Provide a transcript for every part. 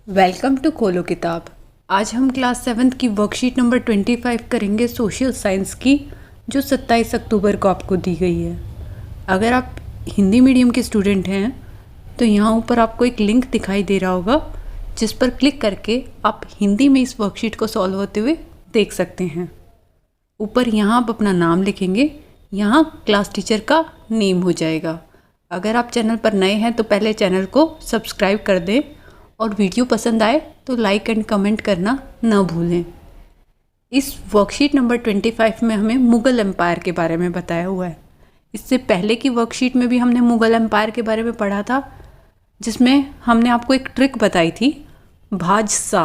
Welcome to खोलो किताब। आज हम क्लास 7th की वर्कशीट नंबर 25 करेंगे सोशल साइंस की, जो 27 अक्टूबर को आपको दी गई है। अगर आप हिंदी मीडियम के स्टूडेंट हैं तो यहाँ ऊपर आपको एक लिंक दिखाई दे रहा होगा, जिस पर क्लिक करके आप हिंदी में इस वर्कशीट को सॉल्व होते हुए देख सकते हैं। ऊपर यहाँ आप अपना नाम लिखेंगे, यहाँ क्लास टीचर का नेम हो जाएगा। अगर आप चैनल पर नए हैं तो पहले चैनल को सब्सक्राइब कर दें और वीडियो पसंद आए तो लाइक एंड कमेंट करना न भूलें। इस वर्कशीट नंबर 25 में हमें मुग़ल एम्पायर के बारे में बताया हुआ है। इससे पहले की वर्कशीट में भी हमने मुग़ल एम्पायर के बारे में पढ़ा था, जिसमें हमने आपको एक ट्रिक बताई थी, भाजसा।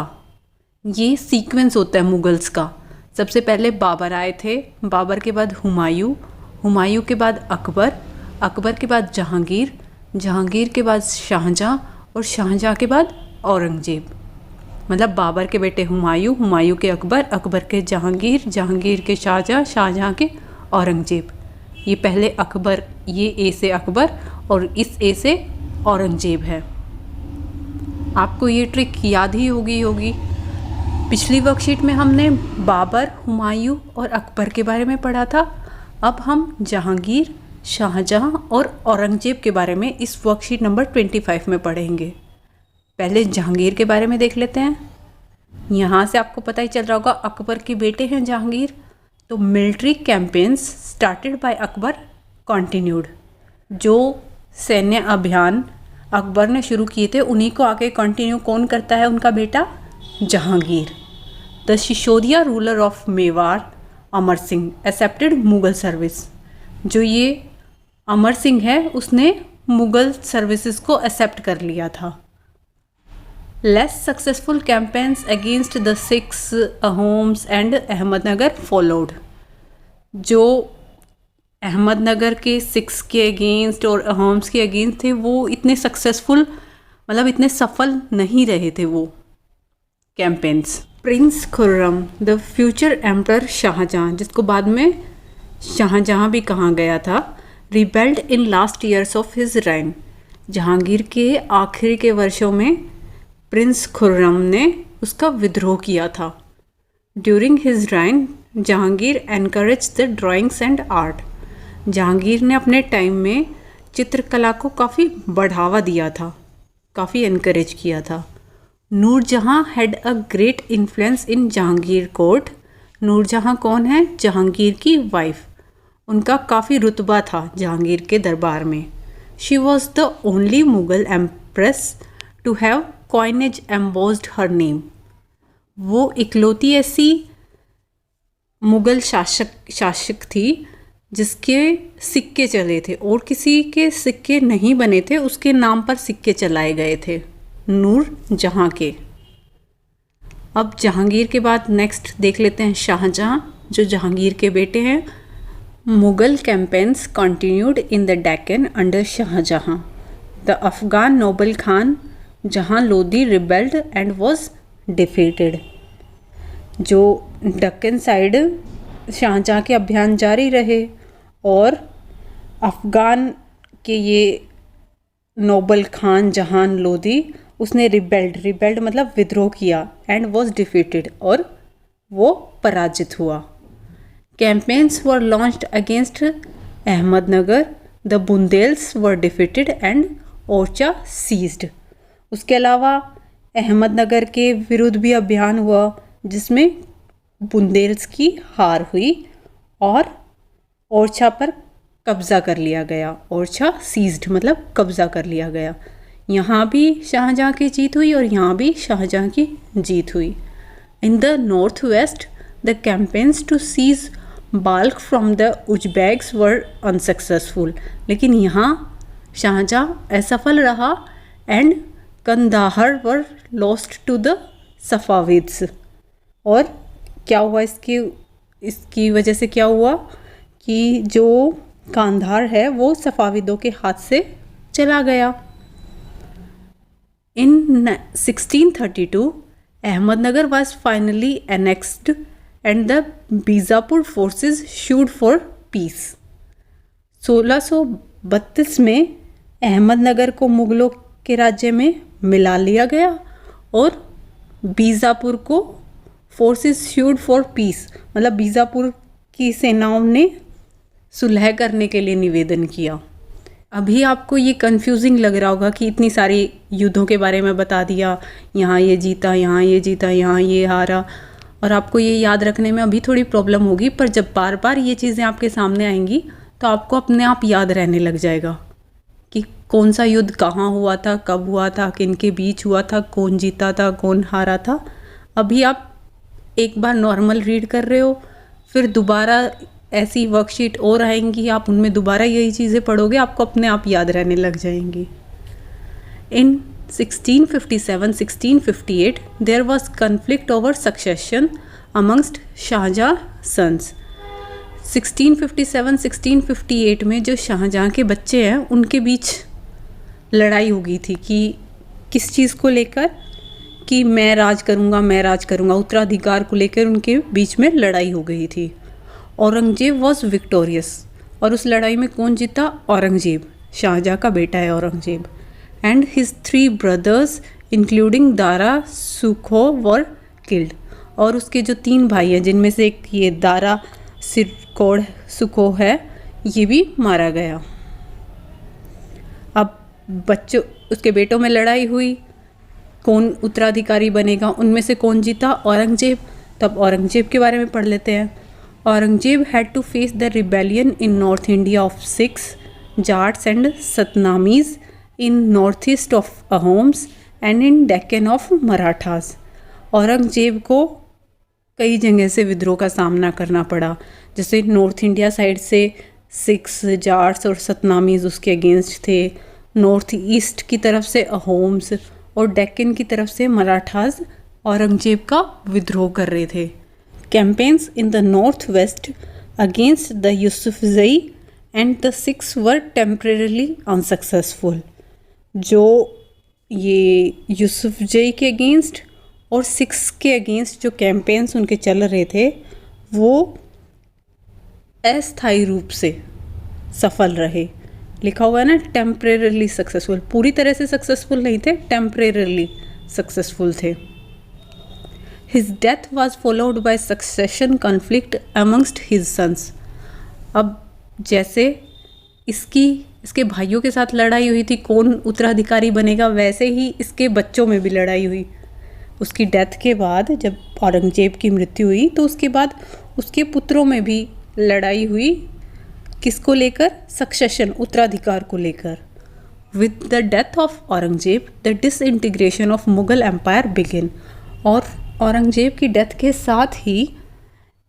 ये सीक्वेंस होता है मुग़ल्स का। सबसे पहले बाबर आए थे, बाबर के बाद हुमायूं, हुमायूं के बाद अकबर, अकबर के बाद जहांगीर, जहांगीर के बाद शाहजहां और शाहजहां के बाद औरंगजेब। मतलब बाबर के बेटे हुमायूं, हुमायूं के अकबर, अकबर के जहांगीर, जहांगीर के शाहजहां, शाहजहां के औरंगजेब। ये पहले अकबर, ये ए से अकबर और इस ए से औरंगजेब है। आपको ये ट्रिक याद ही होगी। पिछली वर्कशीट में हमने बाबर, हुमायूं और अकबर के बारे में पढ़ा था। अब हम जहांगीर, शाहजहां और औरंगजेब के बारे में इस वर्कशीट नंबर 25 में पढ़ेंगे। पहले जहांगीर के बारे में देख लेते हैं। यहाँ से आपको पता ही चल रहा होगा, अकबर के बेटे हैं जहांगीर। तो military campaigns started by Akbar continued. जो सैन्य अभियान अकबर ने शुरू किए थे, उन्हीं को आगे कंटिन्यू कौन करता है? उनका बेटा Jahangir. The Sisodia ruler of Mewar Amar Singh accepted Mughal service. जो ये अमर सिंह है, उसने मुग़ल सर्विसेज को एक्सेप्ट कर लिया था। Less successful campaigns against the Sikhs, Ahoms and Ahmednagar followed. जो अहमदनगर के सिख्स के अगेंस्ट और अहोम्स के अगेंस्ट थे, वो इतने सक्सेसफुल, मतलब इतने सफल नहीं रहे थे वो campaigns. Prince Khurram, the future emperor Shahjahan, जिसको बाद में शाहजहां भी कहा गया था, rebelled in last years of his reign. Jahangir के आखिरी के वर्षों में प्रिंस खुर्रम ने उसका विद्रोह किया था। During his reign Jahangir encourage the drawings and art. Jahangir ने अपने टाइम में चित्रकला को काफ़ी बढ़ावा दिया था, काफ़ी एनकरेज किया था। Nurjahan had a great influence in Jahangir court. Nurjahan कौन है? जहांगीर की वाइफ। उनका काफ़ी रुतबा था जहांगीर के दरबार में। She was the only Mughal empress to have coinage embossed her name. वो इकलौती ऐसी मुग़ल शासक थी जिसके सिक्के चले थे, और किसी के सिक्के नहीं बने थे, उसके नाम पर सिक्के चलाए गए थे, नूरजहां के। अब जहांगीर के बाद नेक्स्ट देख लेते हैं शाहजहां, जो जहांगीर के बेटे हैं। Mughal campaigns continued in the Deccan under Shahjahan. The Afghan noble Khan Jahan Lodi rebelled and was defeated. जो दक्कन साइड शाहजहां के अभियान जारी रहे, और अफगान के ये नोबल खान जहां लोदी, उसने रिबेल्ड मतलब विद्रोह किया, एंड वॉज डिफीटेड, और वो पराजित हुआ। Campaigns were launched against Ahmadnagar. The Bundelas were defeated and Orchha seized. उसके अलावा अहमदनगर के विरुद्ध भी अभियान हुआ, जिसमें बुंदेल्स की हार हुई और ओरछा पर कब्ज़ा कर लिया गया। ओरछा सीज्ड मतलब कब्ज़ा कर लिया गया। यहाँ भी शाहजहां की जीत हुई और यहाँ भी शाहजहां की जीत हुई। In the north west the campaigns to seize Balkh from the Uzbeks were unsuccessful. लेकिन यहाँ शाहजहां असफल रहा, and Kandahar were lost to the Safavids. और क्या हुआ इसकी वजह से क्या हुआ कि जो कांधार है वो सफ़ाविदों के हाथ से चला गया। In 1632, Ahmednagar was finally annexed and the Bijapur forces sued for peace. 1632 में अहमदनगर को मुग़लों के राज्य में मिला लिया गया और बीजापुर को फोर्सेस इश्यूड फॉर पीस, मतलब बीजापुर की सेनाओं ने सुलह करने के लिए निवेदन किया। अभी आपको ये कंफ्यूजिंग लग रहा होगा कि इतनी सारी युद्धों के बारे में बता दिया, यहाँ ये जीता, यहाँ ये जीता, यहाँ ये हारा, और आपको ये याद रखने में अभी थोड़ी प्रॉब्लम होगी, पर जब बार बार ये चीज़ें आपके सामने आएंगी तो आपको अपने आप याद रहने लग जाएगा कि कौन सा युद्ध कहाँ हुआ था, कब हुआ था, किन के बीच हुआ था, कौन जीता था, कौन हारा था। अभी आप एक बार नॉर्मल रीड कर रहे हो, फिर दोबारा ऐसी वर्कशीट और आएंगी, आप उनमें दोबारा यही चीज़ें पढ़ोगे, आपको अपने आप याद रहने लग जाएंगी। इन 1657-1658 there was conflict over succession amongst Shahjahan sons। 1657-1658 में जो शाहजहाँ के बच्चे हैं उनके बीच लड़ाई हो गई थी कि किस चीज़ को लेकर, कि मैं राज करूँगा, उत्तराधिकार को लेकर उनके बीच में लड़ाई हो गई थी। औरंगजेब वॉज विक्टोरियस, और उस लड़ाई में कौन जीता? औरंगजेब, शाहजहाँ का बेटा है Aurangzeb. And his 3 brothers including Dara सुखो वर किल्ड, और उसके जो 3 भाई हैं जिनमें से एक ये दारा सिरकोड सुखो है, ये भी मारा गया। अब बच्चों उसके बेटों में लड़ाई हुई, कौन उत्तराधिकारी बनेगा, उनमें से कौन जीता? औरंगजेब। तब औरंगजेब के बारे में पढ़ लेते हैं। Aurangzeb had to face the rebellion in North India of Sikhs, Jats and Satnamis, in northeast of Ahoms and in Deccan of Marathas। Aurangzeb को कई जगह से विद्रोह का सामना करना पड़ा, जैसे नॉर्थ इंडिया साइड से सिख्स, जाट्स और सतनामीज उसके अगेंस्ट थे, नॉर्थ ईस्ट की तरफ से अहोम्स और डेक्कन की तरफ से मराठास औरंगजेब का विद्रोह कर रहे थे। Campaigns in the north waste against the Yousafzai and the Sikhs were temporarily unsuccessful. जो ये यूसुफजई के अगेंस्ट और सिख्स के अगेंस्ट जो कैंपेन्स उनके चल रहे थे वो अस्थायी रूप से सफल रहे। लिखा हुआ है ना टेम्परेरली सक्सेसफुल, पूरी तरह से सक्सेसफुल नहीं थे, टेम्परेरली सक्सेसफुल थे। His death was followed by succession conflict amongst his sons। अब जैसे इसके भाइयों के साथ लड़ाई हुई थी कौन उत्तराधिकारी बनेगा, वैसे ही इसके बच्चों में भी लड़ाई हुई। उसकी डेथ के बाद जब औरंगजेब की मृत्यु हुई तो उसके बाद उसके पुत्रों में भी लड़ाई हुई, किसको लेकर? सक्सेशन, उत्तराधिकार को लेकर। With the death of Aurangzeb the disintegration of Mughal empire begin. और औरंगजेब की डेथ के साथ ही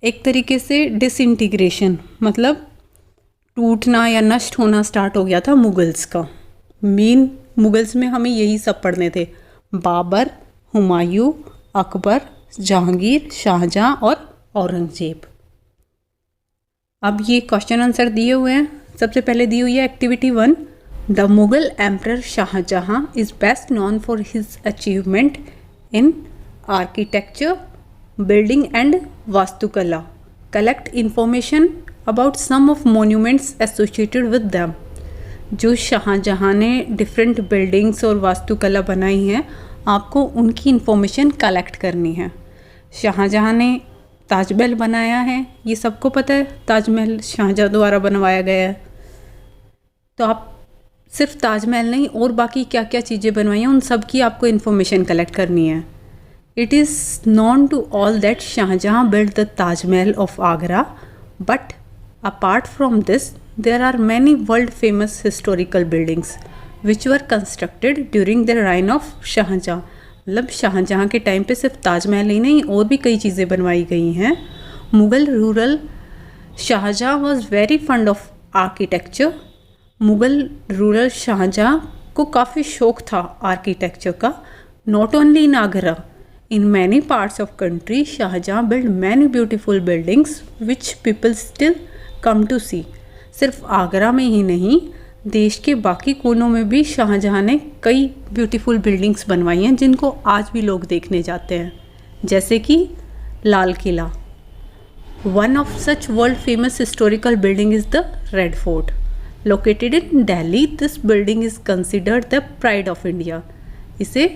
एक तरीके से डिसइंटीग्रेशन मतलब टूटना या नष्ट होना स्टार्ट हो गया था मुगल्स का। मेन मुगल्स में हमें यही सब पढ़ने थे, बाबर, हुमायूं, अकबर, जहांगीर, शाहजहां और औरंगजेब। अब ये क्वेश्चन आंसर दिए हुए हैं। सबसे पहले दी हुई है activity 1, the Mughal emperor Shahjahan is best known for his achievement in architecture, building and वास्तुकला। Collect information about some of monuments associated with them. जो शाहजहां ने डिफरेंट बिल्डिंग्स और वास्तुकला बनाई हैं, आपको उनकी इन्फॉर्मेशन कलेक्ट करनी है। शाहजहां ने ताजमहल बनाया है, ये सबको पता है, ताजमहल शाहजहां द्वारा बनवाया गया है। तो आप सिर्फ ताजमहल नहीं और बाकी क्या क्या चीज़ें बनवाई हैं उन सब की आपको इन्फॉर्मेशन कलेक्ट करनी है। It is known to all that Shahjahan build the Taj Mahal of Agra, but apart from this there are many world famous historical buildings which were constructed during the reign of Shahjahan. मतलब शाहजहां के टाइम पे सिर्फ ताजमहल ही नहीं और भी कई चीज़ें बनवाई गई हैं। Mughal ruler Shahjahan was very fond of architecture. Mughal ruler Shahjahan को काफ़ी शौक था आर्किटेक्चर का। Not only in Agra, in many parts of country Shahjahan build many beautiful buildings which people still come to see. सिर्फ आगरा में ही नहीं, देश के बाकी कोनों में भी शाहजहां ने कई ब्यूटीफुल बिल्डिंग्स बनवाई हैं जिनको आज भी लोग देखने जाते हैं, जैसे कि Lal Qila. One of such world famous historical building is the red fort located in Delhi. This building is considered the pride of India. इसे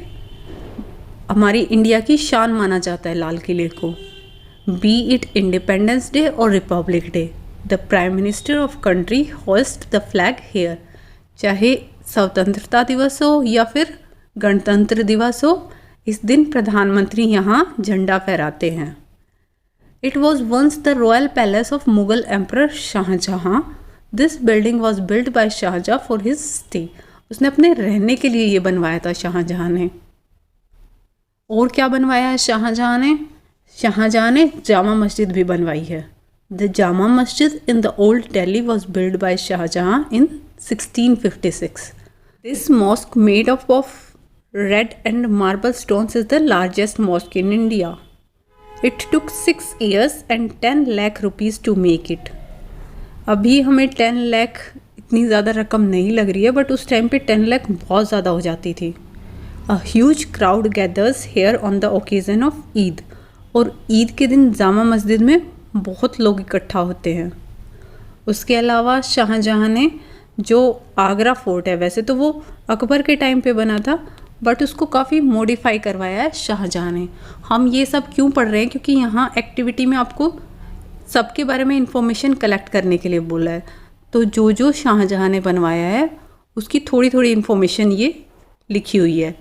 हमारी इंडिया की शान माना जाता है लाल किले को। बी इट इंडिपेंडेंस डे और Republic Day, the prime minister of country host the flag here. चाहे स्वतंत्रता दिवस हो या फिर गणतंत्र दिवस हो, इस दिन प्रधानमंत्री यहाँ झंडा फहराते हैं। It was once the royal palace of Mughal emperor Shahjahan. This building was built by Shahjahan for his stay. उसने अपने रहने के लिए ये बनवाया था शाहजहाँ ने। और क्या बनवाया है शाहजहाँ ने? शाहजहाँ ने जामा मस्जिद भी बनवाई है। The Jama Masjid in the old Delhi was build by Shahjahan in 1656। This mosque made up of red and marble stones is the largest mosque in India. It took 6 years and 10 lakh rupees to make it. अभी हमें 10 लाख इतनी ज़्यादा रकम नहीं लग रही है, but उस टाइम पे 10 लाख बहुत ज़्यादा हो जाती थी। A huge crowd gathers here on the occasion of Eid. और ईद के दिन जामा मस्जिद में बहुत लोग इकट्ठा होते हैं। उसके अलावा शाहजहाँ ने जो आगरा फोर्ट है, वैसे तो वो अकबर के टाइम पे बना था, बट उसको काफ़ी मॉडिफाई करवाया है शाहजहाँ ने। हम ये सब क्यों पढ़ रहे हैं? क्योंकि यहाँ एक्टिविटी में आपको सबके बारे में इंफॉर्मेशन कलेक्ट करने के लिए बोला है। तो जो जो शाहजहाँ ने बनवाया है उसकी थोड़ी थोड़ी इन्फॉर्मेशन ये लिखी हुई है।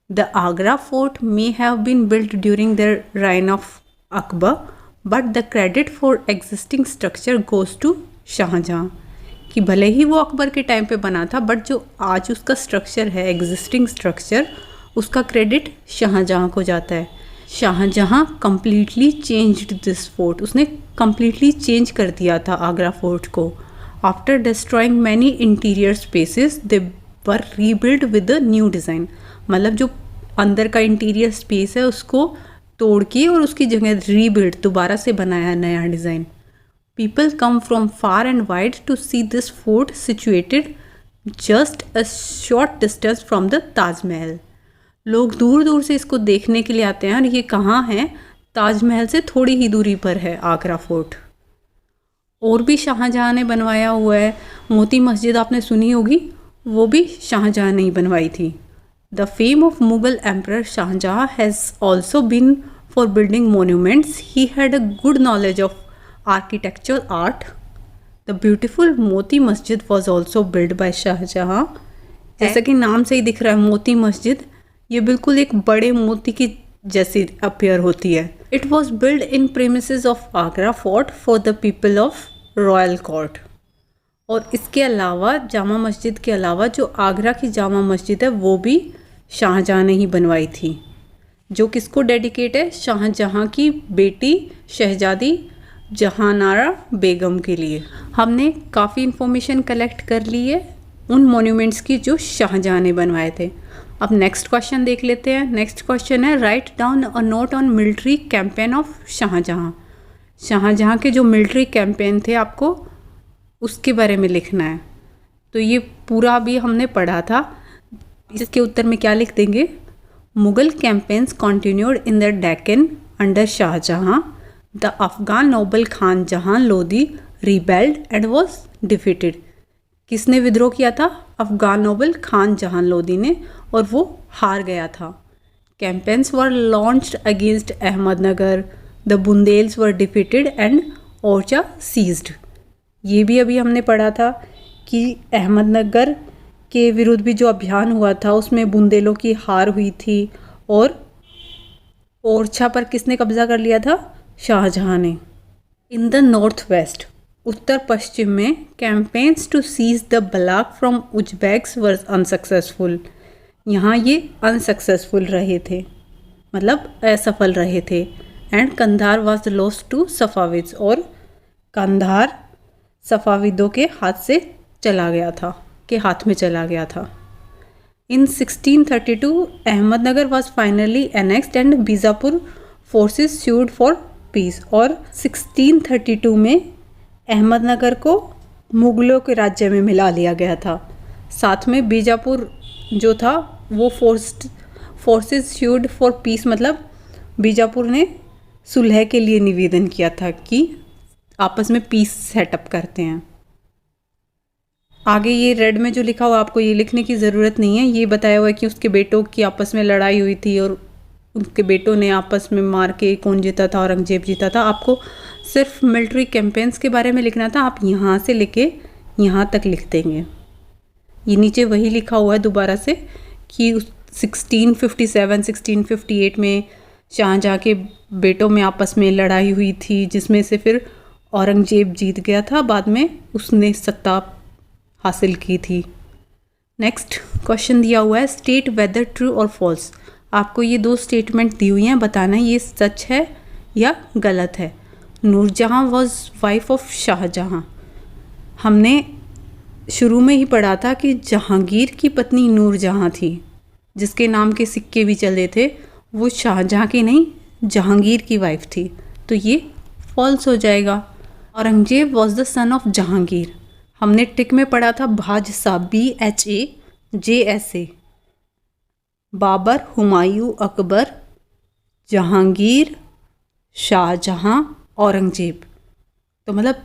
The Agra fort may have been built during the reign of Akbar, but the credit for existing structure goes to Shahjahan. कि भले ही वो अकबर के टाइम पे बना था, बट जो आज उसका स्ट्रक्चर है, एग्जिस्टिंग स्ट्रक्चर, उसका क्रेडिट शाहजहाँ को जाता है। Shah Jahan completely changed this fort. उसने कम्प्लीटली चेंज कर दिया था आगरा फोर्ट को। After destroying many interior spaces they were rebuild with a new design. मतलब जो अंदर का इंटीरियर स्पेस है उसको तोड़ के और उसकी जगह रीबिल्ड, दोबारा से बनाया नया design. People come from far and wide to see this fort situated just a short distance from the Taj Mahal. लोग दूर दूर से इसको देखने के लिए आते हैं। और ये कहाँ है? ताजमहल से थोड़ी ही दूरी पर है आगरा फोर्ट। और भी शाहजहाँ ने बनवाया हुआ है। मोती मस्जिद आपने सुनी होगी, वो भी शाहजहाँ ने ही बनवाई थी। The fame of Mughal emperor Shah Jahan has also been for building monuments. He had a good knowledge of architectural art. The beautiful Moti Masjid was also built by Shahjahan. जैसा कि नाम से ही दिख रहा है मोती मस्जिद, ये बिल्कुल एक बड़े मोती की जैसी अपीयर होती है। It was built in premises of Agra Fort for the people of Royal Court। और इसके अलावा जामा मस्जिद के अलावा जो आगरा की जामा मस्जिद है वो भी शाहजहाँ ने ही बनवाई थी, जो किसको डेडिकेट है? शाहजहाँ की बेटी शहजादी जहानारा बेगम के लिए। हमने काफ़ी इन्फॉर्मेशन कलेक्ट कर ली है उन मॉन्यूमेंट्स की जो शाहजहाँ ने बनवाए थे। अब नेक्स्ट क्वेश्चन देख लेते हैं। नेक्स्ट क्वेश्चन है write down a note on military campaign of Shah Jahan. Shah Jahan के जो मिलिट्री कैंपेन थे आपको उसके बारे में लिखना है। तो ये पूरा भी हमने पढ़ा था। इसके उत्तर में क्या लिख देंगे? Mughal campaigns continued in the Deccan under Shah Jahan. The Afghan noble Khan Jahan Lodi rebelled and was defeated। किसने विद्रोह किया था? अफगान नोबल खान जहान लोदी ने, और वो हार गया था। Campaigns were launched against Ahmadnagar. The Bundelas were defeated and Orchha seized. ये भी अभी हमने पढ़ा था कि अहमदनगर के विरुद्ध भी जो अभियान हुआ था उसमें बुंदेलों की हार हुई थी, और ओरछा पर किसने कब्जा कर लिया था? शाहजहाँ ने। इन द नॉर्थ वेस्ट, उत्तर पश्चिम में, campaigns to seize the Balkh from Uzbeks were unsuccessful. यहाँ ये अनसक्सेसफुल रहे थे, मतलब असफल रहे थे। And Kandahar was lost to Safavids, और कंधार सफ़ाविदों के हाथ से चला गया था, के हाथ में चला गया था। इन 1632 Ahmednagar was finally annexed and Bijapur forces sued for piece. और 1632 में अहमदनगर को मुगलों के राज्य में मिला लिया गया था। साथ में बीजापुर जो था वो फोर्सेस स्यूड फॉर पीस, मतलब बीजापुर ने सुलह के लिए निवेदन किया था कि आपस में पीस सेटअप करते हैं। आगे ये रेड में जो लिखा हुआ आपको ये लिखने की ज़रूरत नहीं है। ये बताया हुआ है कि उसके बेटों की आपस में लड़ाई हुई थी और उनके बेटों ने आपस में मार के कौन जीता था, औरंगजेब जीता था। आपको सिर्फ मिलिट्री कैंपेन्स के बारे में लिखना था, आप यहाँ से लेके यहाँ तक लिख देंगे। ये नीचे वही लिखा हुआ है दोबारा से कि 1657 1658 में शाहजहाँ के बेटों में आपस में लड़ाई हुई थी, जिसमें से फिर औरंगजेब जीत गया था, बाद में उसने सत्ता हासिल की थी। नेक्स्ट क्वेश्चन दिया हुआ है, स्टेट वेदर ट्रू और फॉल्स। आपको ये 2 स्टेटमेंट दी हुई हैं, बताना ये सच है या गलत है। Nur Jahan was wife of Shah Jahan. हमने शुरू में ही पढ़ा था कि जहांगीर की पत्नी नूरजहाँ थी, जिसके नाम के सिक्के भी चले थे, वो शाहजहाँ की नहीं जहांगीर की वाइफ थी, तो ये फॉल्स हो जाएगा। Aurangzeb was the son of Jahangir. हमने टिक में पढ़ा था भाजसा BHAJSA। बाबर, हुमायूं, अकबर, जहांगीर, शाहजहाँ, औरंगजेब। तो मतलब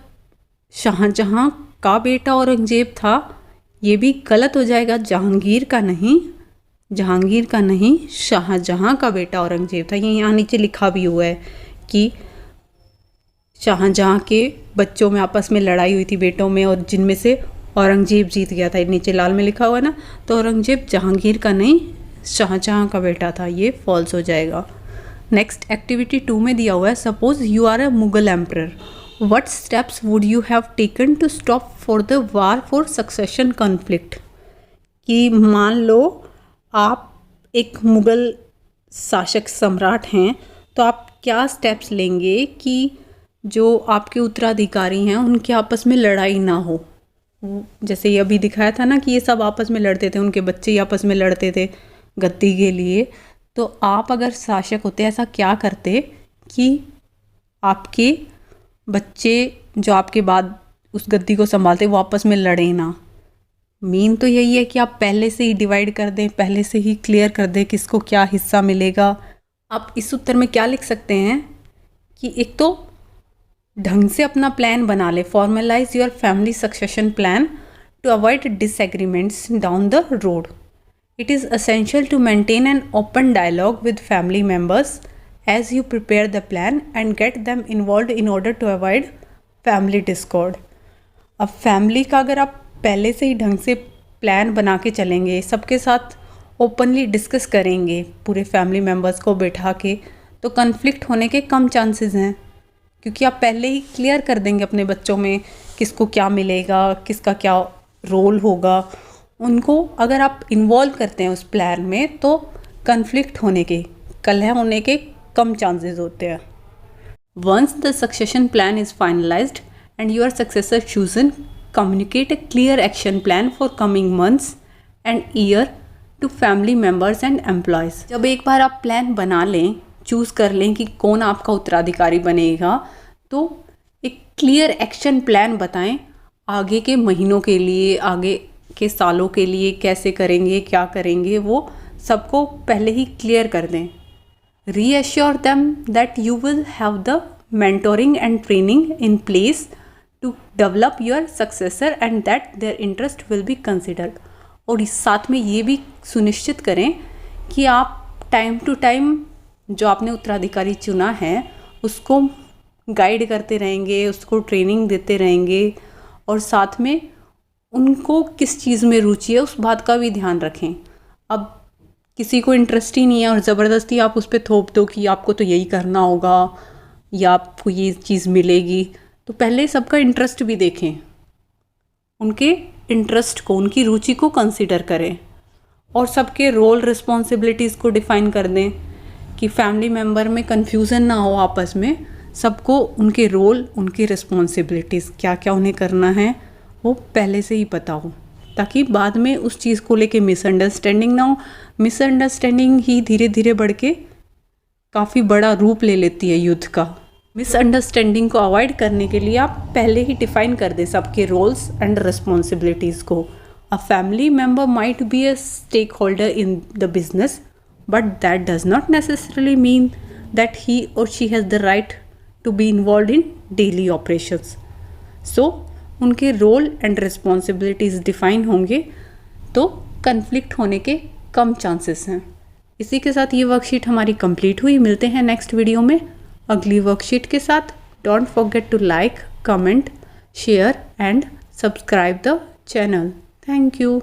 शाहजहाँ का बेटा औरंगजेब था, ये भी गलत हो जाएगा। जहांगीर का नहीं शाहजहाँ का बेटा औरंगजेब था। ये यहाँ नीचे लिखा भी हुआ है कि शाहजहाँ के बच्चों में आपस में लड़ाई हुई थी बेटों में, और जिनमें से औरंगजेब जीत गया था। नीचे लाल में लिखा हुआ है ना, तो औरंगजेब जहांगीर का नहीं शाहजहाँ का बेटा था, ये फॉल्स हो जाएगा। नेक्स्ट एक्टिविटी 2 में दिया हुआ है, suppose you are a Mughal emperor, what steps would you have taken to stop for the war for succession conflict. कि मान लो आप एक मुगल शासक सम्राट हैं, तो आप क्या स्टेप्स लेंगे कि जो आपके उत्तराधिकारी हैं उनके आपस में लड़ाई ना हो। जैसे ये अभी दिखाया था ना कि ये सब आपस में लड़ते थे, उनके बच्चे ही आपस में लड़ते थे गद्दी के लिए। तो आप अगर शासक होते ऐसा क्या करते कि आपके बच्चे जो आपके बाद उस गद्दी को संभालते वो आपस में लड़े ना। मीन तो यही है कि आप पहले से ही डिवाइड कर दें, पहले से ही क्लियर कर दें किसको क्या हिस्सा मिलेगा। आप इस उत्तर में क्या लिख सकते हैं कि एक तो ढंग से अपना प्लान बना ले, formalise your family succession plan to avoid disagreements down the road. It is essential to maintain an open dialogue with family members as you prepare the plan and get them involved in order to avoid family discord। अब family का अगर आप पहले से ही ढंग से plan बना के चलेंगे, सबके साथ ओपनली डिस्कस करेंगे पूरे फैमिली मेम्बर्स को बैठा के, तो कन्फ्लिक्ट होने के कम चांसेस हैं, क्योंकि आप पहले ही क्लियर कर देंगे अपने बच्चों में किसको क्या मिलेगा, किसका क्या रोल होगा। उनको अगर आप इन्वॉल्व करते हैं उस प्लान में, तो कन्फ्लिक्ट होने के, कलह होने के कम चांसेस होते हैं। Once the succession plan is finalised and your successor chosen, communicate a clear action plan for coming months and year to family members and employees. जब एक बार आप प्लान बना लें, चूज़ कर लें कि कौन आपका उत्तराधिकारी बनेगा, तो एक क्लियर एक्शन प्लान बताएं आगे के महीनों के लिए, आगे के सालों के लिए कैसे करेंगे, क्या करेंगे, वो सबको पहले ही क्लियर कर दें। Reassure them that you will have the mentoring and training in place to develop your successor and that their interest will be considered। और इस साथ में ये भी सुनिश्चित करें कि आप टाइम टू टाइम जो आपने उत्तराधिकारी चुना है उसको गाइड करते रहेंगे, उसको ट्रेनिंग देते रहेंगे, और साथ में उनको किस चीज़ में रुचि है उस बात का भी ध्यान रखें। अब किसी को इंटरेस्ट ही नहीं है और ज़बरदस्ती आप उस पर थोप दो कि आपको तो यही करना होगा या आपको ये चीज़ मिलेगी, तो पहले सबका इंटरेस्ट भी देखें, उनके इंटरेस्ट को, उनकी रुचि को कंसीडर करें, और सबके रोल रिस्पॉन्सिबिलिटीज़ को डिफ़ाइन कर दें कि फैमिली मेम्बर में कन्फ्यूज़न ना हो आपस में। सबको उनके रोल, उनकी रिस्पॉन्सिबिलिटीज़ क्या क्या उन्हें करना है वो पहले से ही पता हो, ताकि बाद में उस चीज़ को लेके मिसअंडरस्टैंडिंग ना हो। मिसअंडरस्टैंडिंग ही धीरे धीरे बढ़ के काफ़ी बड़ा रूप ले लेती है युद्ध का। मिसअंडरस्टैंडिंग को अवॉइड करने के लिए आप पहले ही डिफाइन कर दें सबके रोल्स एंड रिस्पॉन्सिबिलिटीज़ को। A family member might be a stakeholder in the business, but that does not necessarily mean that he or she has the right to be involve in daily operations. So उनके role and responsibilities define होंगे तो conflict होने के कम chances हैं। इसी के साथ ये वर्कशीट हमारी कंप्लीट हुई। मिलते हैं नेक्स्ट वीडियो में अगली वर्कशीट के साथ। Don't forget to like, comment, share and subscribe the channel. Thank you.